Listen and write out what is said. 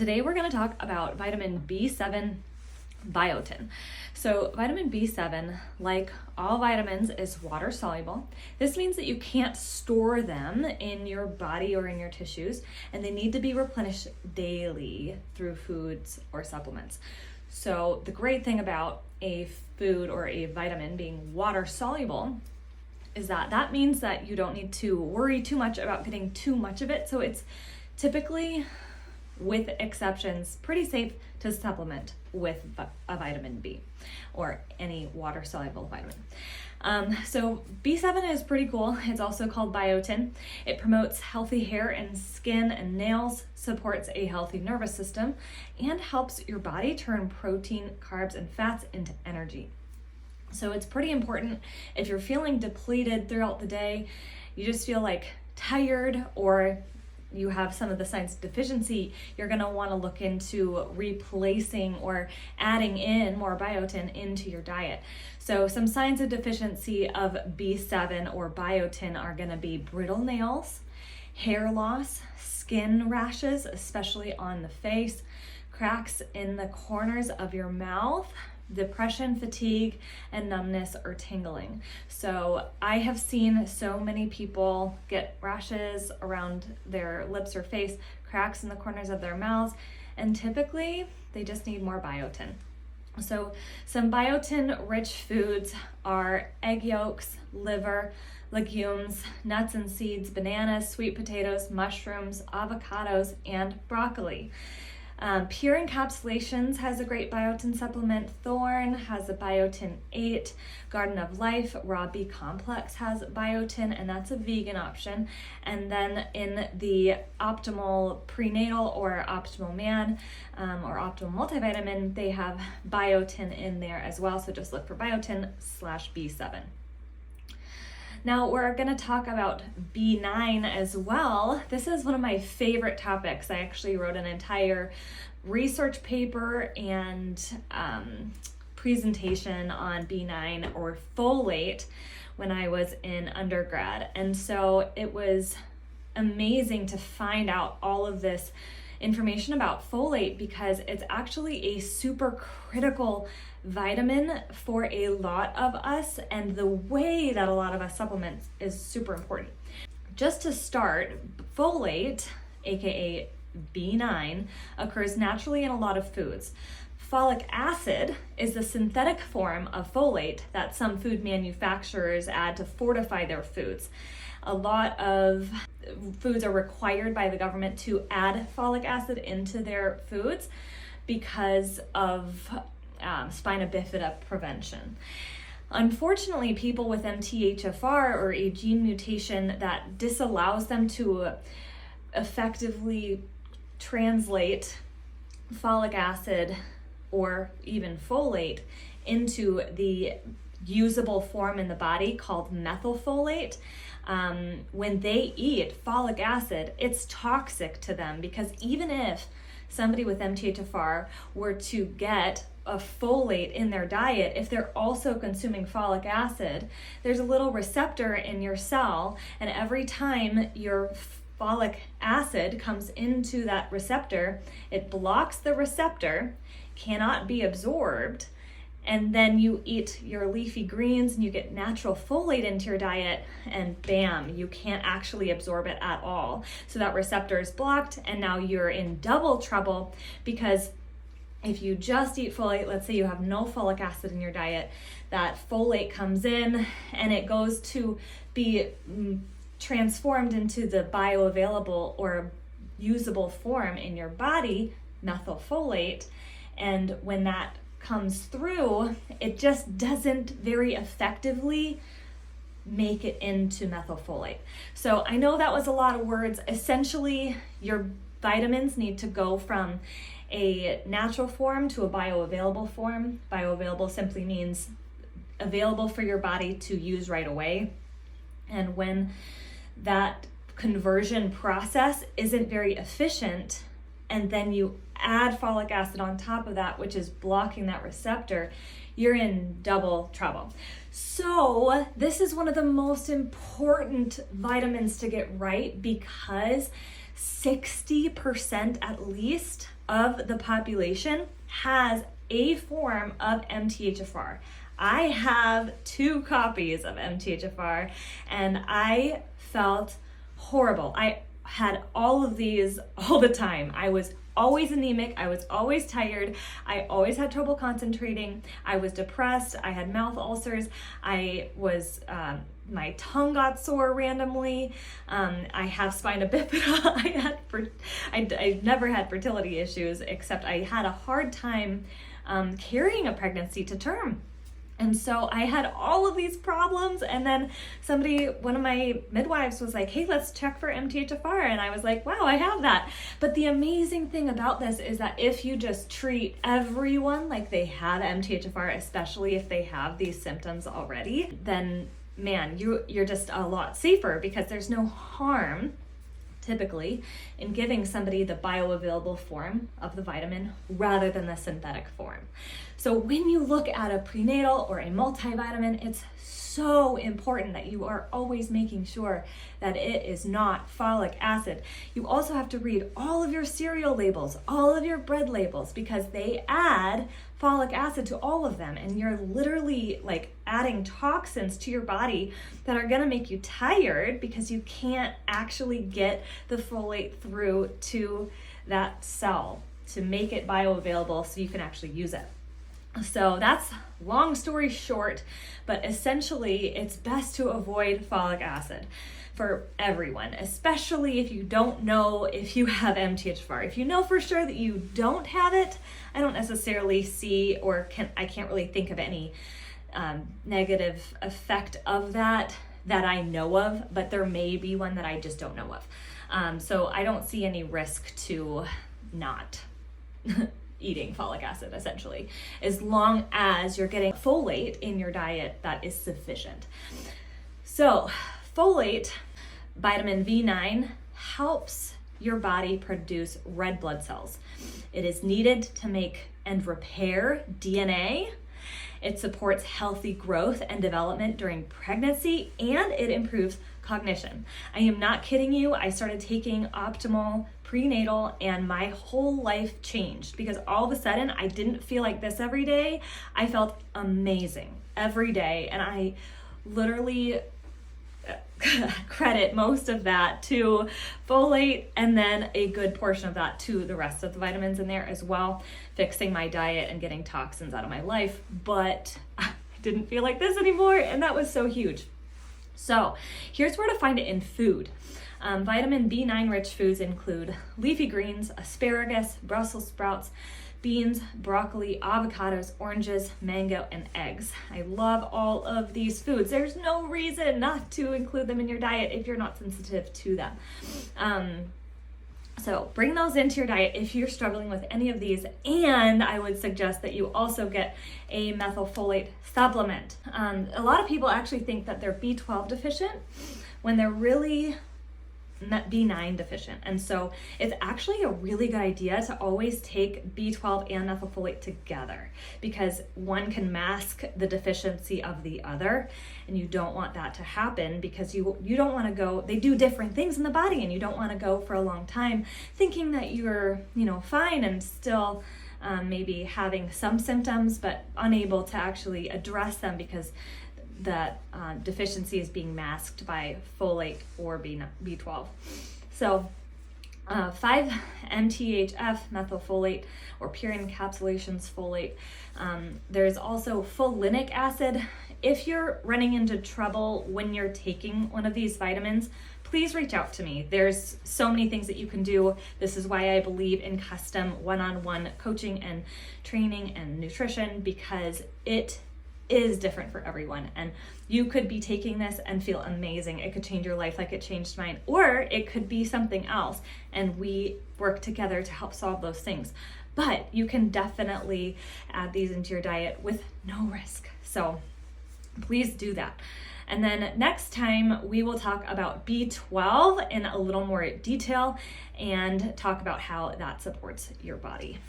Today we're going to talk about vitamin B7 biotin. So vitamin B7, like all vitamins, is water soluble. This means that you can't store them in your body or in your tissues, and they need to be replenished daily through foods or supplements. So the great thing about a food or a vitamin being water soluble is that means that you don't need to worry too much about getting too much of it. So it's typically, with exceptions, pretty safe to supplement with a vitamin B or any water soluble vitamin. So B7 is pretty cool. It's also called biotin. It promotes healthy hair and skin and nails, supports a healthy nervous system, and helps your body turn protein, carbs, and fats into energy. So it's pretty important if you're feeling depleted throughout the day, you just feel like tired, or you have some of the signs of deficiency, you're going to want to look into replacing or adding in more biotin into your diet. So some signs of deficiency of B7 or biotin are going to be brittle nails, hair loss, skin rashes, especially on the face, cracks in the corners of your mouth, depression, fatigue, and numbness or tingling. So I have seen so many people get rashes around their lips or face, cracks in the corners of their mouths, and typically they just need more biotin. So some biotin-rich foods are egg yolks, liver, legumes, nuts and seeds, bananas, sweet potatoes, mushrooms, avocados, and broccoli. Pure Encapsulations has a great biotin supplement. Thorn has a biotin 8. Garden of Life Raw B Complex has biotin, and that's a vegan option. And then in the Optimal Prenatal or Optimal Man or Optimal Multivitamin, they have biotin in there as well. So just look for biotin/B7. Now we're going to talk about B9 as well. This is one of my favorite topics. I actually wrote an entire research paper and presentation on B9 or folate when I was in undergrad. And so it was amazing to find out all of this information about folate, because it's actually a super critical vitamin for a lot of us, and the way that a lot of us supplement is super important. Just to start, folate, aka B9, occurs naturally in a lot of foods. Folic acid is the synthetic form of folate that some food manufacturers add to fortify their foods. A lot of foods are required by the government to add folic acid into their foods because of spina bifida prevention. Unfortunately, people with MTHFR or a gene mutation that disallows them to effectively translate folic acid or even folate into the usable form in the body called methylfolate. When they eat folic acid, it's toxic to them, because even if somebody with MTHFR were to get a folate in their diet, if they're also consuming folic acid, there's a little receptor in your cell, and every time your folic acid comes into that receptor, it blocks the receptor, cannot be absorbed, and then you eat your leafy greens and you get natural folate into your diet, and bam, you can't actually absorb it at all. So that receptor is blocked, and now you're in double trouble, because if you just eat folate, let's say you have no folic acid in your diet, that folate comes in and it goes to be transformed into the bioavailable or usable form in your body, methylfolate, and when that comes through, it just doesn't very effectively make it into methylfolate. So I know that was a lot of words. Essentially, your vitamins need to go from a natural form to a bioavailable form. Bioavailable simply means available for your body to use right away. And when that conversion process isn't very efficient, and then you add folic acid on top of that, which is blocking that receptor, you're in double trouble. So this is one of the most important vitamins to get right, because 60% at least of the population has a form of MTHFR. I have 2 copies of MTHFR and I felt horrible. I had all of these all the time. I was always anemic. I was always tired. I always had trouble concentrating. I was depressed. I had mouth ulcers. My tongue got sore randomly. I have spina bifida. I never had fertility issues, except I had a hard time carrying a pregnancy to term. And so I had all of these problems, and then one of my midwives was like, hey, let's check for MTHFR. And I was like, wow, I have that. But the amazing thing about this is that if you just treat everyone like they have MTHFR, especially if they have these symptoms already, then man, you're just a lot safer, because there's no harm typically in giving somebody the bioavailable form of the vitamin rather than the synthetic form. So when you look at a prenatal or a multivitamin, it's so important that you are always making sure that it is not folic acid. You also have to read all of your cereal labels, all of your bread labels, because they add folic acid to all of them, and you're literally like adding toxins to your body that are going to make you tired because you can't actually get the folate through to that cell to make it bioavailable so you can actually use it. So that's long story short, but essentially it's best to avoid folic acid for everyone, especially if you don't know if you have MTHFR. If you know for sure that you don't have it, I don't necessarily see I can't really think of any negative effect of that I know of, but there may be one that I just don't know of. So I don't see any risk to not eating folic acid, essentially, as long as you're getting folate in your diet that is sufficient. So folate, vitamin B9, helps your body produce red blood cells. It is needed to make and repair DNA. It supports healthy growth and development during pregnancy, and it improves cognition. I am not kidding you. I started taking Optimal prenatal and my whole life changed, because all of a sudden I didn't feel like this every day. I felt amazing every day, and I literally credit most of that to folate, and then a good portion of that to the rest of the vitamins in there as well, fixing my diet and getting toxins out of my life. But I didn't feel like this anymore, and that was so huge. So here's where to find it in food. Vitamin B9 rich foods include leafy greens, asparagus, Brussels sprouts, beans, broccoli, avocados, oranges, mango, and eggs. I love all of these foods. There's no reason not to include them in your diet if you're not sensitive to them. So bring those into your diet if you're struggling with any of these, and I would suggest that you also get a methylfolate supplement. A lot of people actually think that they're B12 deficient when they're really B9 deficient, and so it's actually a really good idea to always take B12 and methylfolate together, because one can mask the deficiency of the other, and you don't want that to happen, because you don't want to go, they do different things in the body, and you don't want to go for a long time thinking that you're fine and still maybe having some symptoms but unable to actually address them because that deficiency is being masked by folate or B12. So 5-MTHF methylfolate, or pure encapsulations folate. There's also folinic acid. If you're running into trouble when you're taking one of these vitamins, please reach out to me. There's so many things that you can do. This is why I believe in custom one-on-one coaching and training and nutrition, because it is different for everyone, and you could be taking this and feel amazing. It could change your life like it changed mine, or it could be something else, and we work together to help solve those things. But you can definitely add these into your diet with no risk, so please do that. And then next time we will talk about B12 in a little more detail and talk about how that supports your body.